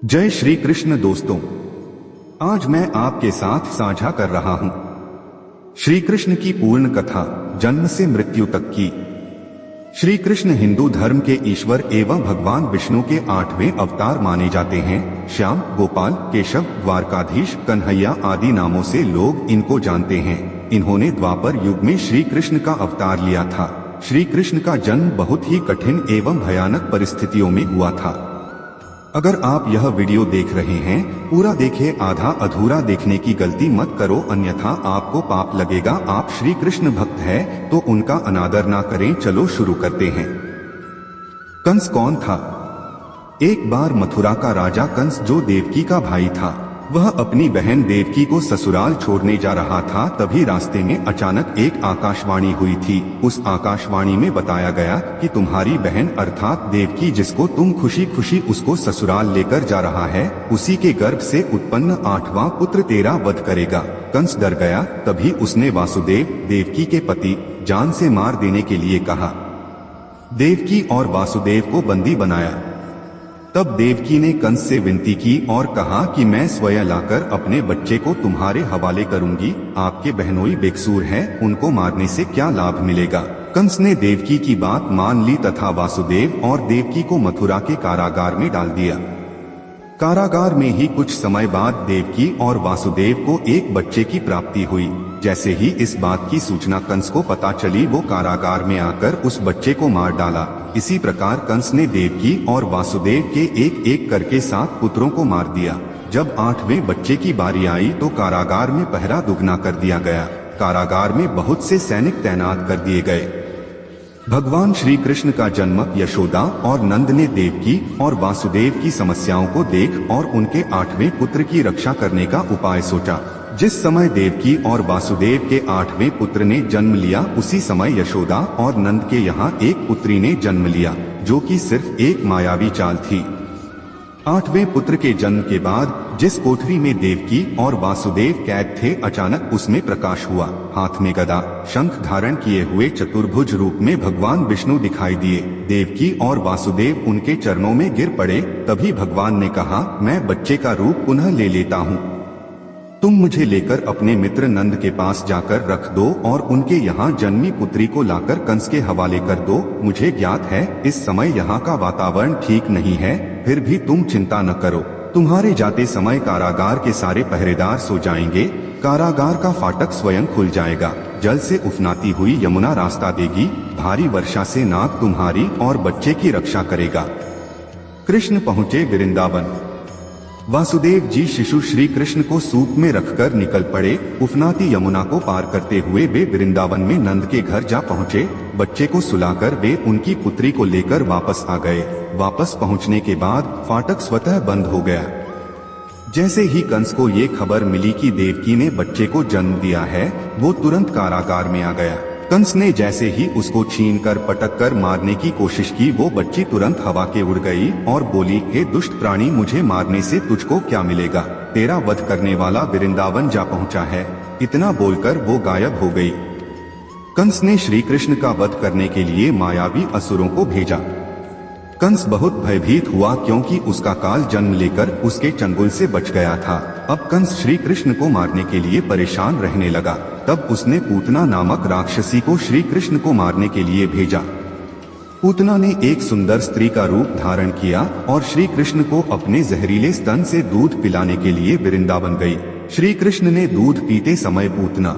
जय श्री कृष्ण दोस्तों, आज मैं आपके साथ साझा कर रहा हूं श्री कृष्ण की पूर्ण कथा, जन्म से मृत्यु तक की। श्री कृष्ण हिंदू धर्म के ईश्वर एवं भगवान विष्णु के 8वें अवतार माने जाते हैं। श्याम, गोपाल, केशव, द्वारकाधीश, कन्हैया आदि नामों से लोग इनको जानते हैं। इन्होंने द्वापर युग में श्री कृष्ण का अवतार लिया था। श्री कृष्ण का जन्म बहुत ही कठिन एवं भयानक परिस्थितियों में हुआ था। अगर आप यह वीडियो देख रहे हैं, पूरा देखें, आधा अधूरा देखने की गलती मत करो, अन्यथा आपको पाप लगेगा। आप श्री कृष्ण भक्त हैं तो उनका अनादर ना करें। चलो शुरू करते हैं। कंस कौन था? एक बार मथुरा का राजा कंस, जो देवकी का भाई था, वह अपनी बहन देवकी को ससुराल छोड़ने जा रहा था। तभी रास्ते में अचानक एक आकाशवाणी हुई थी। उस आकाशवाणी में बताया गया कि तुम्हारी बहन अर्थात देवकी, जिसको तुम खुशी खुशी उसको ससुराल लेकर जा रहा है, उसी के गर्भ से उत्पन्न 8वां पुत्र तेरा वध करेगा। कंस डर गया। तभी उसने वासुदेव, देवकी के पति, जान से मार देने के लिए कहा। देवकी और वासुदेव को बंदी बनाया। तब देवकी ने कंस से विनती की और कहा कि मैं स्वयं लाकर अपने बच्चे को तुम्हारे हवाले करूंगी। आपके बहनोई बेकसूर हैं, उनको मारने से क्या लाभ मिलेगा? कंस ने देवकी की बात मान ली तथा वासुदेव और देवकी को मथुरा के कारागार में डाल दिया। कारागार में ही कुछ समय बाद देवकी और वासुदेव को एक बच्चे की प्राप्ति हुई। जैसे ही इस बात की सूचना कंस को पता चली, वो कारागार में आकर उस बच्चे को मार डाला। इसी प्रकार कंस ने देवकी और वासुदेव के एक एक करके 7 पुत्रों को मार दिया। जब 8वें बच्चे की बारी आई तो कारागार में पहरा दुगना कर दिया गया। कारागार में बहुत से सैनिक तैनात कर दिए गए। भगवान श्री कृष्ण का जन्म यशोदा और नंद ने देवकी और वासुदेव की समस्याओं को देख और उनके 8वें पुत्र की रक्षा करने का उपाय सोचा। जिस समय देवकी और वासुदेव के 8वें पुत्र ने जन्म लिया, उसी समय यशोदा और नंद के यहाँ एक पुत्री ने जन्म लिया, जो कि सिर्फ एक मायावी चाल थी। 8वें पुत्र के जन्म के बाद जिस कोठरी में देवकी और वासुदेव कैद थे, अचानक उसमें प्रकाश हुआ। हाथ में गदा, शंख धारण किए हुए चतुर्भुज रूप में भगवान विष्णु दिखाई दिए। देवकी और वासुदेव उनके चरणों में गिर पड़े। तभी भगवान ने कहा, मैं बच्चे का रूप पुनः ले लेता हूँ। तुम मुझे लेकर अपने मित्र नंद के पास जाकर रख दो और उनके यहाँ जन्मी पुत्री को लाकर कंस के हवाले कर दो। मुझे ज्ञात है इस समय यहाँ का वातावरण ठीक नहीं है, फिर भी तुम चिंता न करो। तुम्हारे जाते समय कारागार के सारे पहरेदार सो जाएंगे। कारागार का फाटक स्वयं खुल जाएगा। जल से उफनाती हुई यमुना रास्ता देगी। भारी वर्षा से नाग तुम्हारी और बच्चे की रक्षा करेगा। कृष्ण पहुँचे वृंदावन। वासुदेव जी शिशु श्री कृष्ण को सूप में रखकर निकल पड़े। उफनाती यमुना को पार करते हुए वे वृंदावन में नंद के घर जा पहुँचे। बच्चे को सुलाकर वे उनकी पुत्री को लेकर वापस आ गए। वापस पहुँचने के बाद फाटक स्वतः बंद हो गया। जैसे ही कंस को ये खबर मिली कि देवकी ने बच्चे को जन्म दिया है, वो तुरंत कारागार में आ गया। कंस ने जैसे ही उसको छीनकर पटक कर मारने की कोशिश की, वो बच्ची तुरंत हवा के उड़ गई और बोली, हे दुष्ट प्राणी, मुझे मारने से तुझको क्या मिलेगा? तेरा वध करने वाला वृंदावन जा पहुंचा है। इतना बोलकर वो गायब हो गई। कंस ने श्री कृष्ण का वध करने के लिए मायावी असुरों को भेजा। कंस बहुत भयभीत हुआ, क्योंकि उसका काल जन्म लेकर उसके चंगुल से बच गया था। अब कंस श्री कृष्ण को मारने के लिए परेशान रहने लगा। तब उसने पूतना नामक राक्षसी को श्री कृष्ण को मारने के लिए भेजा। पूतना ने एक सुंदर स्त्री का रूप धारण किया और श्री कृष्ण को अपने जहरीले स्तन से दूध पिलाने के लिए वृंदावन गई। श्री कृष्ण ने दूध पीते समय पूतना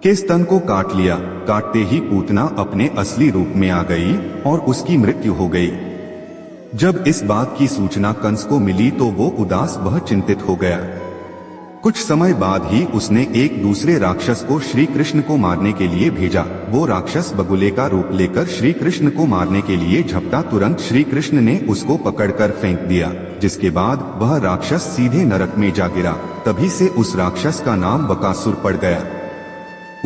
के स्तन को काट लिया। काटते ही पूतना अपने असली रूप में आ गई और उसकी मृत्यु हो गई। जब इस बात की सूचना कंस को मिली तो वो उदास व चिंतित हो गया। कुछ समय बाद ही उसने एक दूसरे राक्षस को श्री कृष्ण को मारने के लिए भेजा। वो राक्षस बगुले का रूप लेकर श्री कृष्ण को मारने के लिए झपटा। तुरंत श्री कृष्ण ने उसको पकड़कर फेंक दिया, जिसके बाद वह राक्षस सीधे नरक में जा गिरा। तभी से उस राक्षस का नाम बकासुर पड़ गया।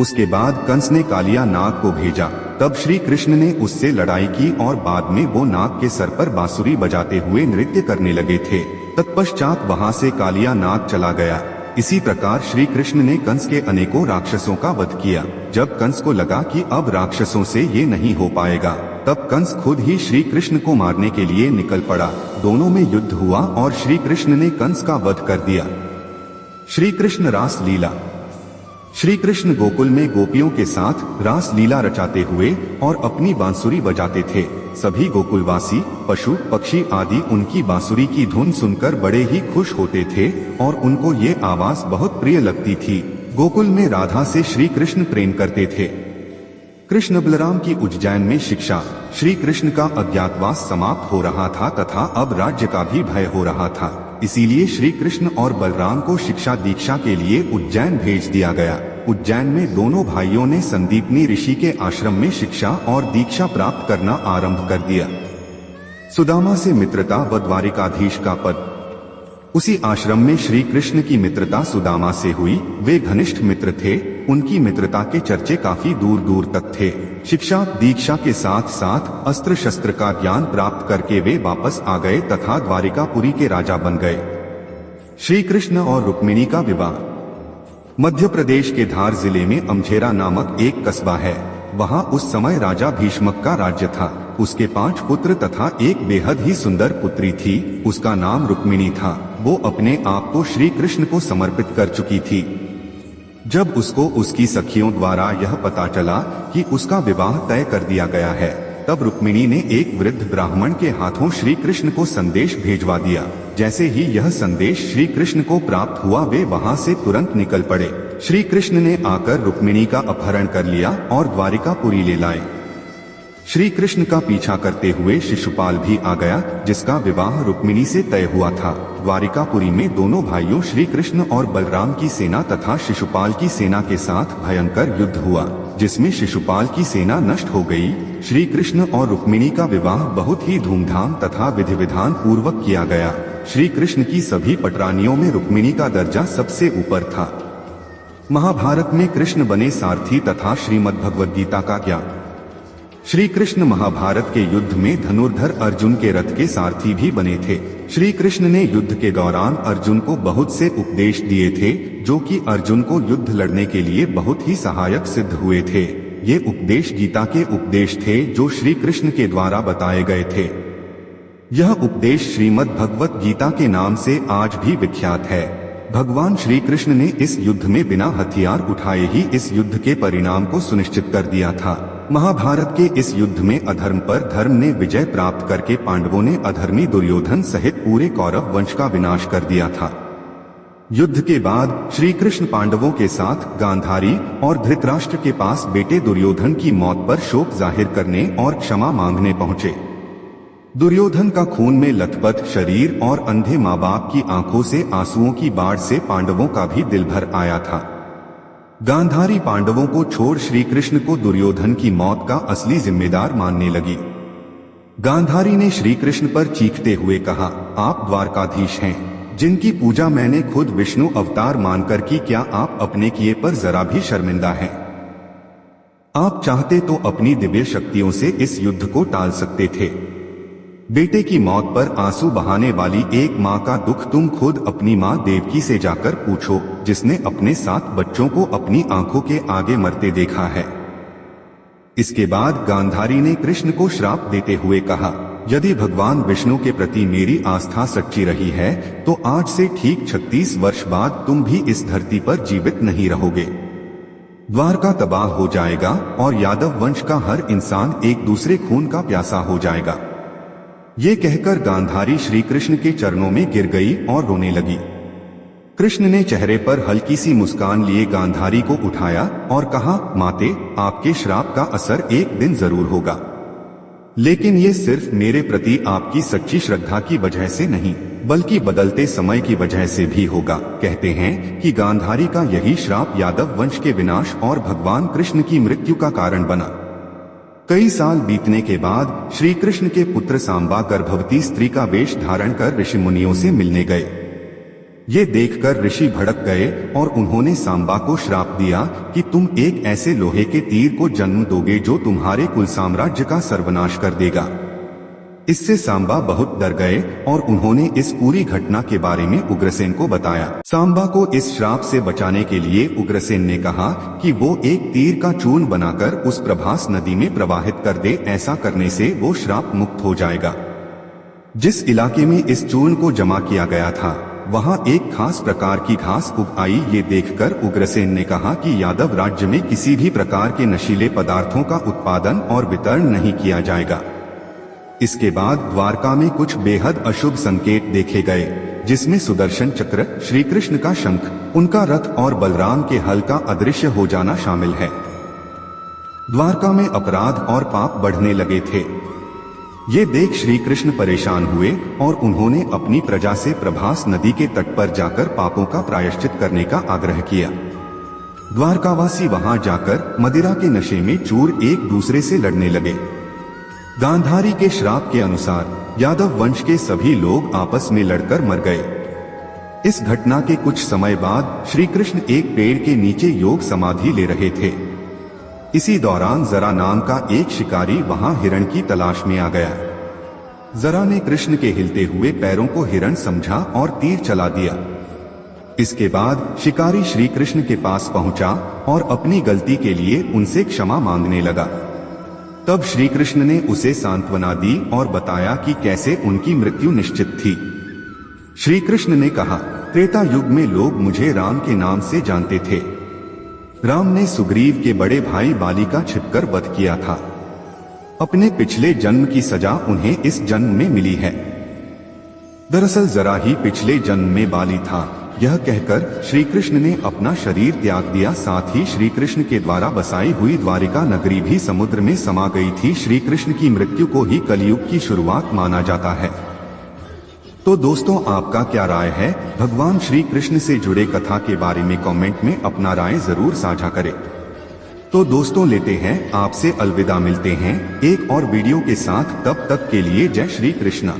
उसके बाद कंस ने कालिया नाग को भेजा। तब श्री कृष्ण ने उससे लड़ाई की और बाद में वो नाग के सर पर बांसुरी बजाते हुए नृत्य करने लगे थे। तत्पश्चात वहां से कालिया नाग चला गया। इसी प्रकार श्री कृष्ण ने कंस के अनेकों राक्षसों का वध किया। जब कंस को लगा कि अब राक्षसों से ये नहीं हो पाएगा, तब कंस खुद ही श्री कृष्ण को मारने के लिए निकल पड़ा। दोनों में युद्ध हुआ और श्री कृष्ण ने कंस का वध कर दिया। श्री कृष्ण रास लीला। श्री कृष्ण गोकुल में गोपियों के साथ रास लीला रचाते हुए और अपनी बांसुरी बजाते थे। सभी गोकुलवासी पशु पक्षी आदि उनकी बांसुरी की धुन सुनकर बड़े ही खुश होते थे और उनको ये आवाज बहुत प्रिय लगती थी। गोकुल में राधा से श्री कृष्ण प्रेम करते थे। कृष्ण बलराम की उज्जैन में शिक्षा। श्री कृष्ण का अज्ञातवास समाप्त हो रहा था तथा अब राज्य का भी भय हो रहा था। इसीलिए श्री कृष्ण और बलराम को शिक्षा दीक्षा के लिए उज्जैन भेज दिया गया। उज्जैन में दोनों भाइयों ने संदीपनी ऋषि के आश्रम में शिक्षा और दीक्षा प्राप्त करना आरंभ कर दिया। सुदामा से मित्रता व द्वारिकाधीश का पद। उसी आश्रम में श्री कृष्ण की मित्रता सुदामा से हुई। वे घनिष्ठ मित्र थे। उनकी मित्रता के चर्चे काफी दूर दूर तक थे। शिक्षा दीक्षा के साथ साथ अस्त्र शस्त्र का ज्ञान प्राप्त करके वे वापस आ गए तथा द्वारिकापुरी के राजा बन गए। श्री कृष्ण और रुक्मिणी का विवाह। मध्य प्रदेश के धार जिले में अमझेरा नामक एक कस्बा है। वहां उस समय राजा भीष्मक का राज्य था। उसके 5 पुत्र तथा एक बेहद ही सुंदर पुत्री थी। उसका नाम रुक्मिणी था। वो अपने आप को श्री कृष्ण को समर्पित कर चुकी थी। जब उसको उसकी सखियों द्वारा यह पता चला कि उसका विवाह तय कर दिया गया है, तब रुक्मिणी ने एक वृद्ध ब्राह्मण के हाथों श्री कृष्ण को संदेश भेजवा दिया। जैसे ही यह संदेश श्री कृष्ण को प्राप्त हुआ, वे वहां से तुरंत निकल पड़े। श्री कृष्ण ने आकर रुक्मिणी का अपहरण कर लिया और द्वारिकापुरी ले लाए। श्री कृष्ण का पीछा करते हुए शिशुपाल भी आ गया, जिसका विवाह रुक्मिणी से तय हुआ था। द्वारिकापुरी में दोनों भाइयों श्री कृष्ण और बलराम की सेना तथा शिशुपाल की सेना के साथ भयंकर युद्ध हुआ, जिसमें शिशुपाल की सेना नष्ट हो गई। श्री कृष्ण और रुक्मिणी का विवाह बहुत ही धूमधाम तथा विधि विधान पूर्वक किया गया। श्री कृष्ण की सभी पटरानियों में रुक्मिणी का दर्जा सबसे ऊपर था। महाभारत में कृष्ण बने सारथी तथा श्रीमद् भगवद गीता का ज्ञान। श्री कृष्ण महाभारत के युद्ध में धनुर्धर अर्जुन के रथ के सारथी भी बने थे। श्री कृष्ण ने युद्ध के दौरान अर्जुन को बहुत से उपदेश दिए थे, जो कि अर्जुन को युद्ध लड़ने के लिए बहुत ही सहायक सिद्ध हुए थे। ये उपदेश गीता के उपदेश थे, जो श्री कृष्ण के द्वारा बताए गए थे। यह उपदेश श्रीमद् भगवत गीता के नाम से आज भी विख्यात है। भगवान श्री कृष्ण ने इस युद्ध में बिना हथियार उठाए ही इस युद्ध के परिणाम को सुनिश्चित कर दिया था। महाभारत के इस युद्ध में अधर्म पर धर्म ने विजय प्राप्त करके पांडवों ने अधर्मी दुर्योधन सहित पूरे कौरव वंश का विनाश कर दिया था। युद्ध के बाद श्री कृष्ण पांडवों के साथ गांधारी और धृतराष्ट्र के पास बेटे दुर्योधन की मौत पर शोक जाहिर करने और क्षमा मांगने पहुंचे। दुर्योधन का खून में लथपथ शरीर और अंधे माँ बाप की आंखों से आंसुओं की बाढ़ से पांडवों का भी दिल भर आया था। गांधारी पांडवों को छोड़ श्री कृष्ण को दुर्योधन की मौत का असली जिम्मेदार मानने लगी। गांधारी ने श्री कृष्ण पर चीखते हुए कहा, आप द्वारकाधीश हैं, जिनकी पूजा मैंने खुद विष्णु अवतार मानकर की, क्या आप अपने किए पर जरा भी शर्मिंदा हैं? आप चाहते तो अपनी दिव्य शक्तियों से इस युद्ध को टाल सकते थे। बेटे की मौत पर आंसू बहाने वाली एक माँ का दुख तुम खुद अपनी माँ देवकी से जाकर पूछो, जिसने अपने 7 बच्चों को अपनी आंखों के आगे मरते देखा है। इसके बाद गांधारी ने कृष्ण को श्राप देते हुए कहा, यदि भगवान विष्णु के प्रति मेरी आस्था सच्ची रही है तो आज से ठीक 36 वर्ष बाद तुम भी इस धरती पर जीवित नहीं रहोगे। द्वारका तबाह हो जाएगा और यादव वंश का हर इंसान एक दूसरे खून का प्यासा हो जाएगा। ये कहकर गांधारी श्री कृष्ण के चरणों में गिर गई और रोने लगी। कृष्ण ने चेहरे पर हल्की सी मुस्कान लिए गांधारी को उठाया और कहा, माते, आपके श्राप का असर एक दिन जरूर होगा, लेकिन ये सिर्फ मेरे प्रति आपकी सच्ची श्रद्धा की वजह से नहीं, बल्कि बदलते समय की वजह से भी होगा। कहते हैं कि गांधारी का यही श्राप यादव वंश के विनाश और भगवान कृष्ण की मृत्यु का कारण बना। कई साल बीतने के बाद श्री कृष्ण के पुत्र सांबा गर्भवती स्त्री का वेश धारण कर ऋषि मुनियों से मिलने गए। ये देखकर ऋषि भड़क गए और उन्होंने सांबा को श्राप दिया कि तुम एक ऐसे लोहे के तीर को जन्म दोगे जो तुम्हारे कुल साम्राज्य का सर्वनाश कर देगा। इससे सांबा बहुत डर गए और उन्होंने इस पूरी घटना के बारे में उग्रसेन को बताया। सांबा को इस श्राप से बचाने के लिए उग्रसेन ने कहा कि वो एक तीर का चूर्ण बनाकर उस प्रभास नदी में प्रवाहित कर दे, ऐसा करने से वो श्राप मुक्त हो जाएगा। जिस इलाके में इस चूर्ण को जमा किया गया था वहां एक खास प्रकार की घास उग आई। ये देखकर उग्रसेन ने कहा कि यादव राज्य में किसी भी प्रकार के नशीले पदार्थों का उत्पादन और वितरण नहीं किया जाएगा। इसके बाद द्वारका में कुछ बेहद अशुभ संकेत देखे गए, जिसमें सुदर्शन चक्र, श्री कृष्ण का शंख, उनका रथ और बलराम के हल का अदृश्य हो जाना शामिल है। द्वारका में अपराध और पाप बढ़ने लगे थे। ये देख श्री कृष्ण परेशान हुए और उन्होंने अपनी प्रजा से प्रभास नदी के तट पर जाकर पापों का प्रायश्चित करने का आग्रह किया। द्वारकावासी वहां जाकर मदिरा के नशे में चूर एक दूसरे से लड़ने लगे। गांधारी के श्राप के अनुसार यादव वंश के सभी लोग आपस में लड़कर मर गए। इस घटना के कुछ समय बाद श्री कृष्ण एक पेड़ के नीचे योग समाधि ले रहे थे। इसी दौरान जरा नाम का एक शिकारी वहां हिरण की तलाश में आ गया। जरा ने कृष्ण के हिलते हुए पैरों को हिरण समझा और तीर चला दिया। इसके बाद शिकारी श्री कृष्ण के पास पहुंचा और अपनी गलती के लिए उनसे क्षमा मांगने लगा। तब श्री कृष्ण ने उसे सांत्वना दी और बताया कि कैसे उनकी मृत्यु निश्चित थी। श्री कृष्ण ने कहा, त्रेता युग में लोग मुझे राम के नाम से जानते थे। राम ने सुग्रीव के बड़े भाई बाली का छिपकर वध किया था। अपने पिछले जन्म की सजा उन्हें इस जन्म में मिली है। दरअसल जरा ही पिछले जन्म में बाली था। यह कहकर श्री कृष्ण ने अपना शरीर त्याग दिया। साथ ही श्री कृष्ण के द्वारा बसाई हुई द्वारिका नगरी भी समुद्र में समा गई थी। श्री कृष्ण की मृत्यु को ही कलयुग की शुरुआत माना जाता है। तो दोस्तों, आपका क्या राय है? भगवान श्री कृष्ण से जुड़े कथा के बारे में कमेंट में अपना राय जरूर साझा करें। तो दोस्तों, लेते हैं आपसे अलविदा। मिलते हैं एक और वीडियो के साथ। तब तक के लिए जय श्री कृष्ण।